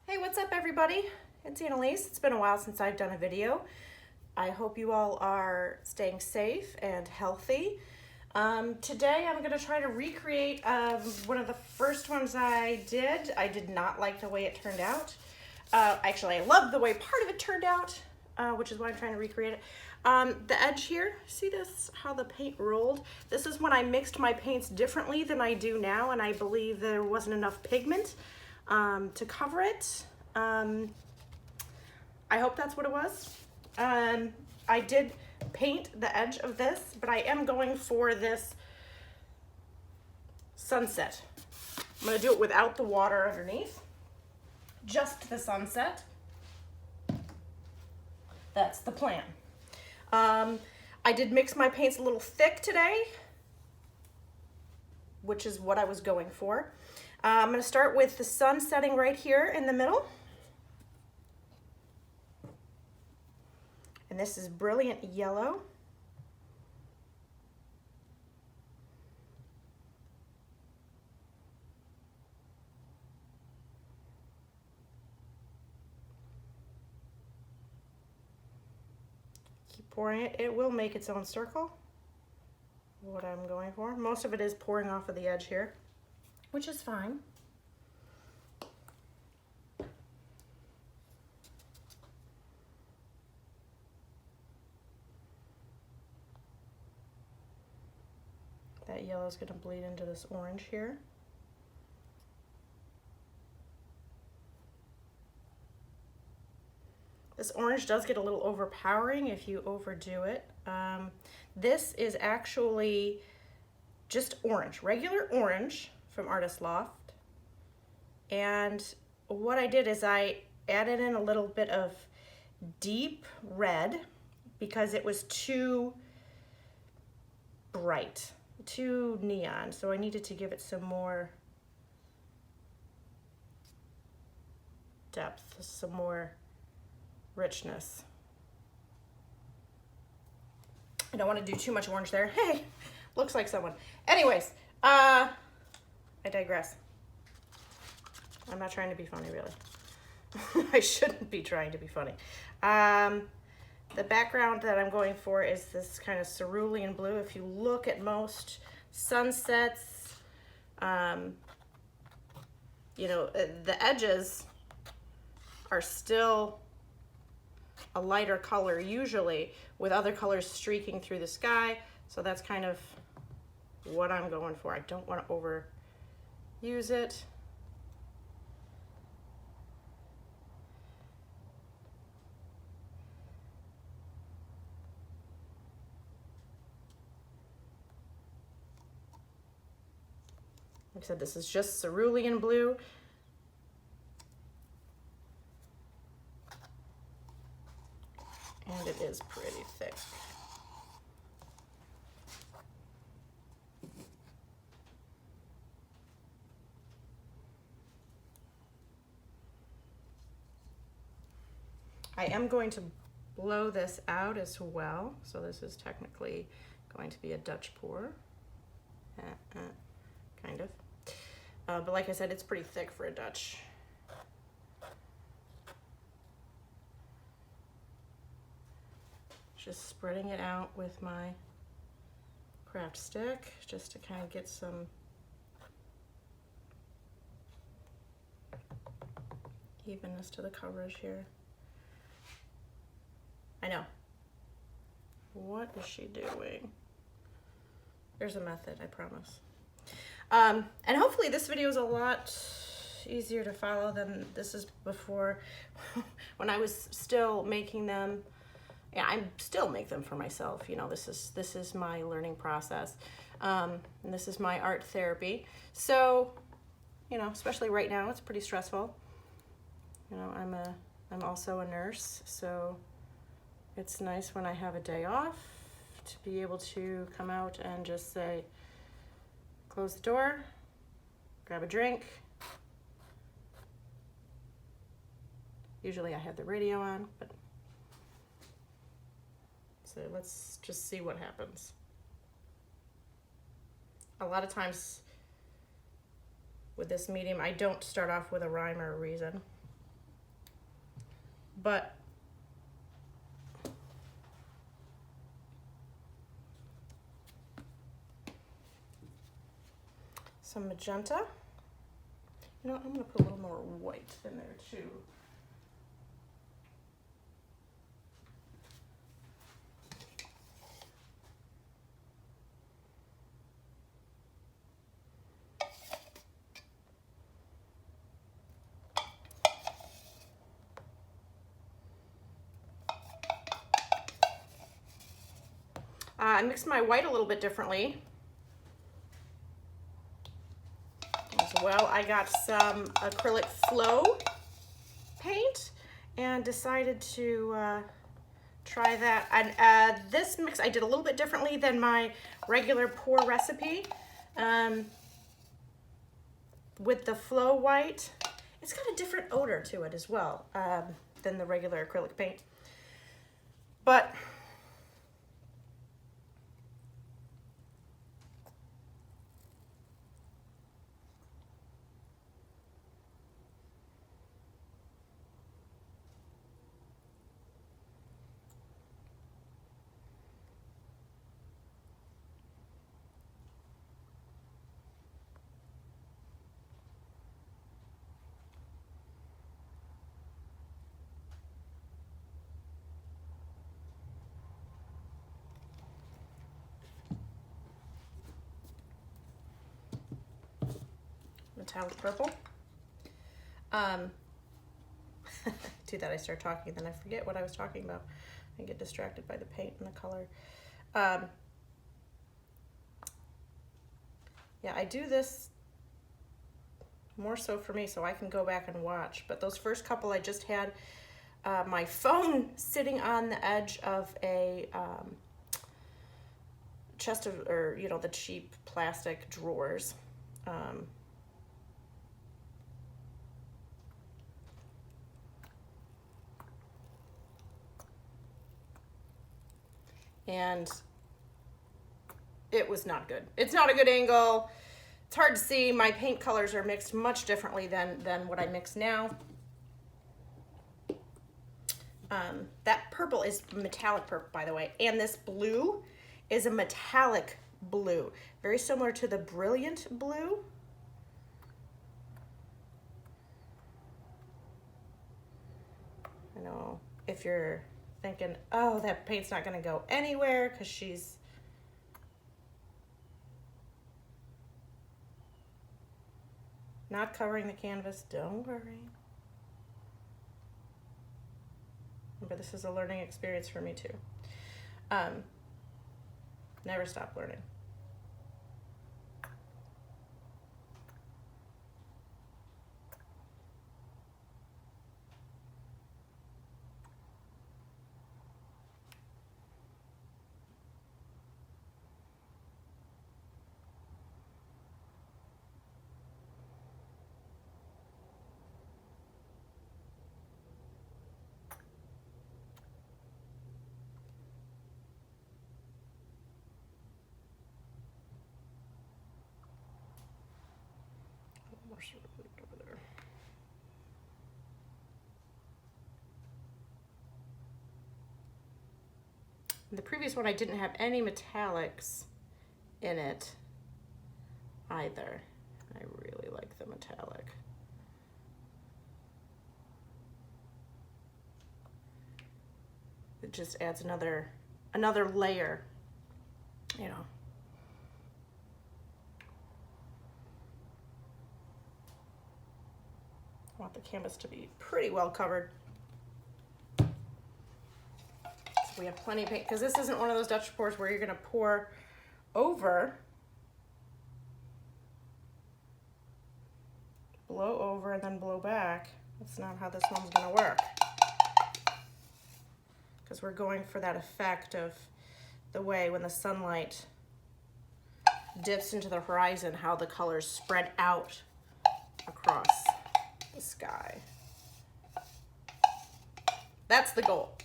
Hey, what's up everybody? It's Annalise. It's been a while since I've done a video. I hope you all are staying safe and healthy. Today I'm going to try to recreate one of the first ones I did. I did not like the way it turned out. Actually, I love the way part of it turned out, which is why I'm trying to recreate it. The edge here, see this, how the paint rolled? This is when I mixed my paints differently than I do now, and I believe there wasn't enough pigment to cover it. I hope that's what it was. I did paint the edge of this, but I am going for this sunset. I'm gonna do it without the water underneath, just the sunset. That's the plan. I did mix my paints a little thick today, which is what I was going for. I'm going to start with the sun setting right here in the middle. And this is brilliant yellow. Keep pouring it. It will make its own circle, what I'm going for. Most of it is pouring off of the edge here, which is fine. That yellow is going to bleed into this orange here. This orange does get a little overpowering if you overdo it. This is actually just orange, regular orange from Artist Loft. And what I did is I added in a little bit of deep red because it was too bright, too neon. So I needed to give it some more depth, some more richness. I don't want to do too much orange there. Hey, looks like someone. Anyways, I digress. I'm not trying to be funny, really. I shouldn't be trying to be funny. The background that I'm going for is this kind of cerulean blue. If you look at most sunsets, you know, the edges are still a lighter color usually, with other colors streaking through the sky. So that's kind of what I'm going for. I don't want to overuse it. Like I said, this is just cerulean blue. And it is pretty thick. I am going to blow this out as well. So this is technically going to be a Dutch pour. Kind of. But like I said, it's pretty thick for a Dutch. Just spreading it out with my craft stick just to kind of get some evenness to the coverage here. I know. What is she doing? There's a method, I promise. And hopefully this video is a lot easier to follow than this is before. When I was still making them, yeah, I still make them for myself. You know, this is my learning process, and this is my art therapy. So, you know, especially right now, it's pretty stressful. You know, I'm also a nurse, so it's nice when I have a day off to be able to come out and just say, close the door, grab a drink. Usually I have the radio on, but so let's just see what happens. A lot of times with this medium, I don't start off with a rhyme or a reason. but some magenta. You know, I'm gonna put a little more white in there too. I mixed my white a little bit differently as well. I got some acrylic flow paint and decided to try that. And this mix I did a little bit differently than my regular pour recipe. With the flow white, it's got a different odor to it as well than the regular acrylic paint. But metallic purple. Do that, I start talking, then I forget what I was talking about. I get distracted by the paint and the color. Yeah, I do this more so for me so I can go back and watch. But those first couple, I just had my phone sitting on the edge of a chest of, or you know, the cheap plastic drawers. And it was not good. It's not a good angle. It's hard to see. My paint colors are mixed much differently than what I mix now. That purple is metallic purple, by the way. And this blue is a metallic blue. Very similar to the brilliant blue. I know if you're thinking, oh, that paint's not gonna go anywhere because she's not covering the canvas, don't worry. But this is a learning experience for me too. Never stop learning. Over there. The previous one I didn't have any metallics in it either. I really like the metallic. It just adds another layer, you know. I want the canvas to be pretty well covered. So we have plenty of paint, because this isn't one of those Dutch pours where you're gonna pour over, blow over and then blow back. That's not how this one's gonna work. Because we're going for that effect of the way when the sunlight dips into the horizon, how the colors spread out across the sky. That's the goal.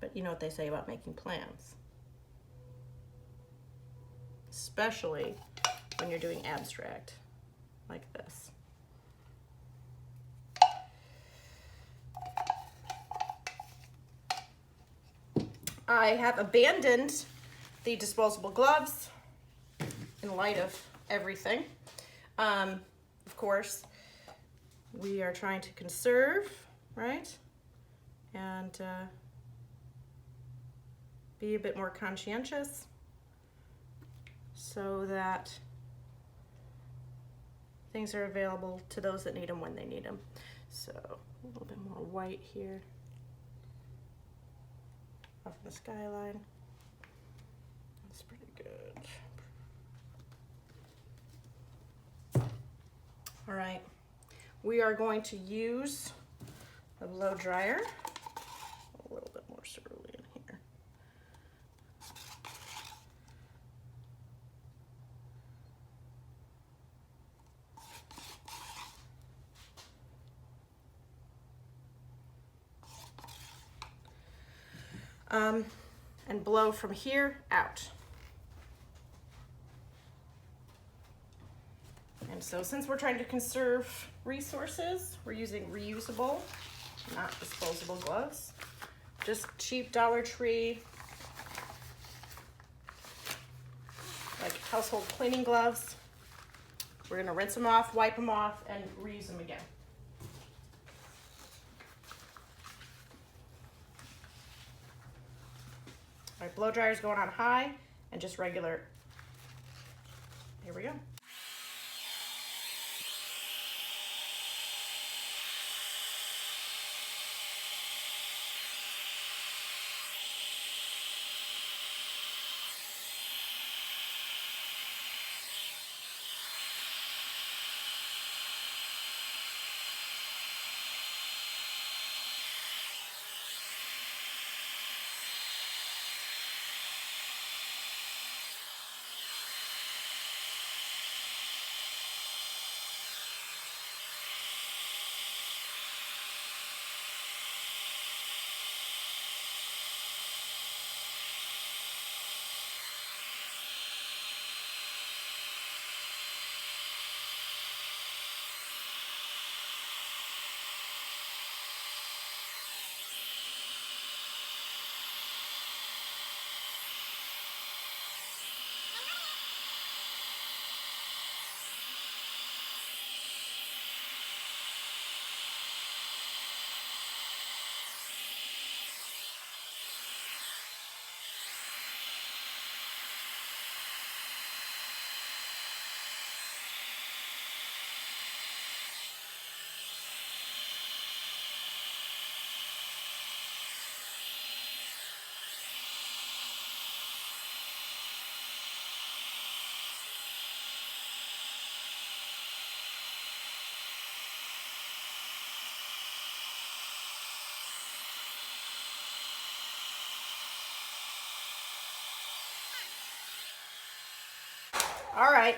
But you know what they say about making plans, especially when you're doing abstract like this. I have abandoned the disposable gloves in light of everything. Of course, we are trying to conserve, right? And be a bit more conscientious so that things are available to those that need them when they need them. So a little bit more white here off the skyline. That's pretty good. All right, we are going to use a blow dryer, a little bit more cerulean here. And blow from here out. And so since we're trying to conserve resources, we're using reusable, not disposable gloves. Just cheap Dollar Tree, like household cleaning gloves. We're gonna rinse them off, wipe them off, and reuse them again. All right, blow dryer's going on high and just regular. Here we go. All right.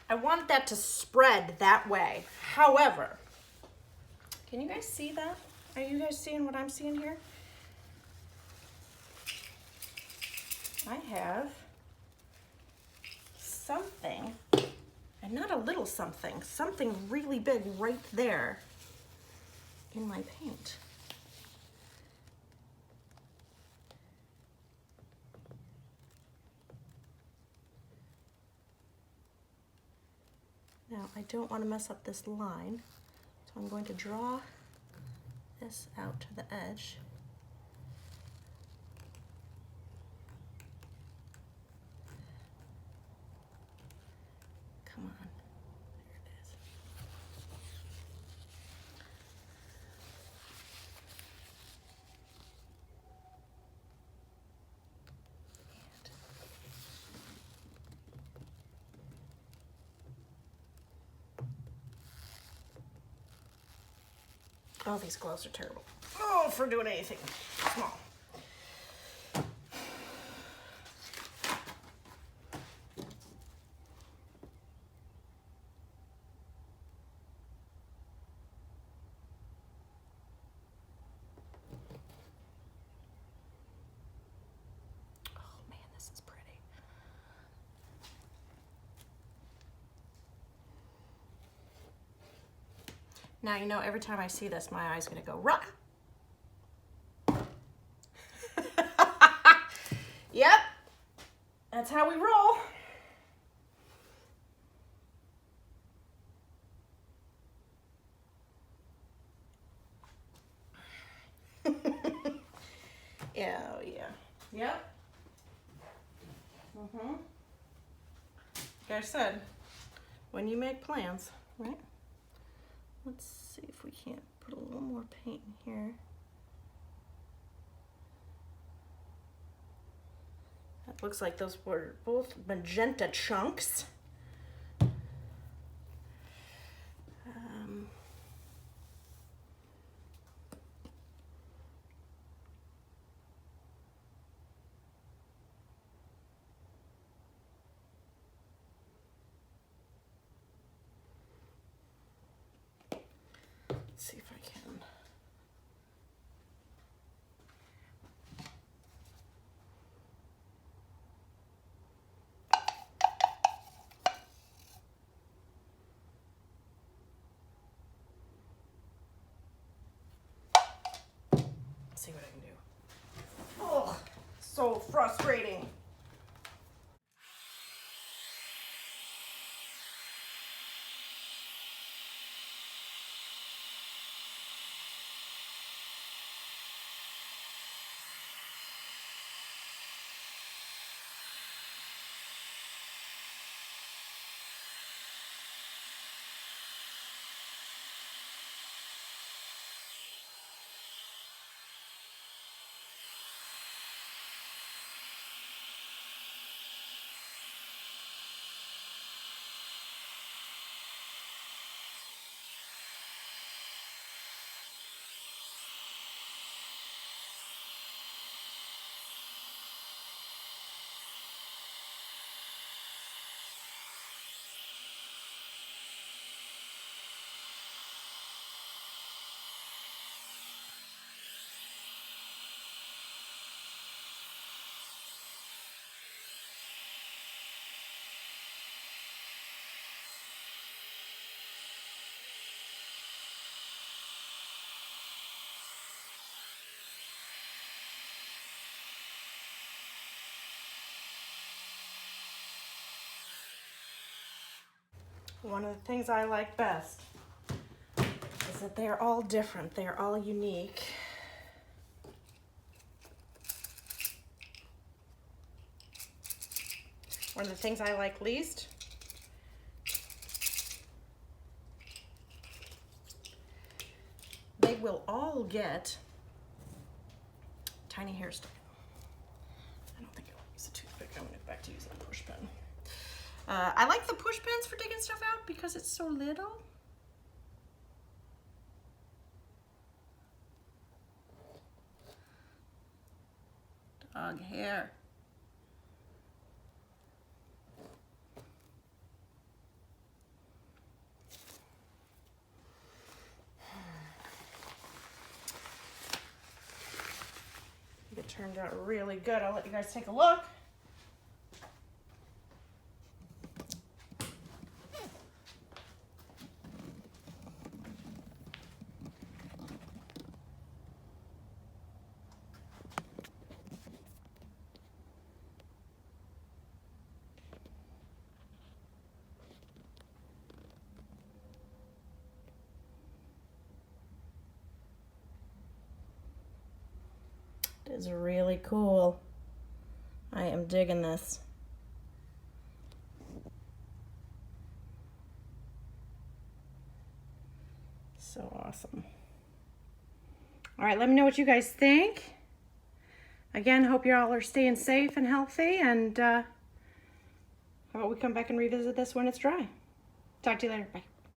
I want that to spread that way. However, can you guys see that? Are you guys seeing what I'm seeing here? I have something, and not a little something, something really big right there in my paint. Now, I don't want to mess up this line, so I'm going to draw this out to the edge. Come on, there it is. Oh, these gloves are terrible. Oh, for doing anything small. Oh man, this is pretty. Now, you know, every time I see this, my eye's gonna go, rah! That's how we roll. Yeah, oh yeah. Yep. Like I said, when you make plans, right? Let's see if we can't put a little more paint in here. That looks like those were both magenta chunks. Let's see if I can. Let's see what I can do. Oh, so frustrating. One of the things I like best is that they're all different. They're all unique. One of the things I like least they will all get tiny hairstyle. I don't think I'll use a toothpick. I'm going to go back to using a push pen. I like the push pens for digging stuff out because it's so little. Dog hair. It turned out really good. I'll let you guys take a look. It is really cool. I am digging this. So awesome. All right, let me know what you guys think. Again, hope you all are staying safe and healthy, and how about we come back and revisit this when it's dry. Talk to you later. Bye.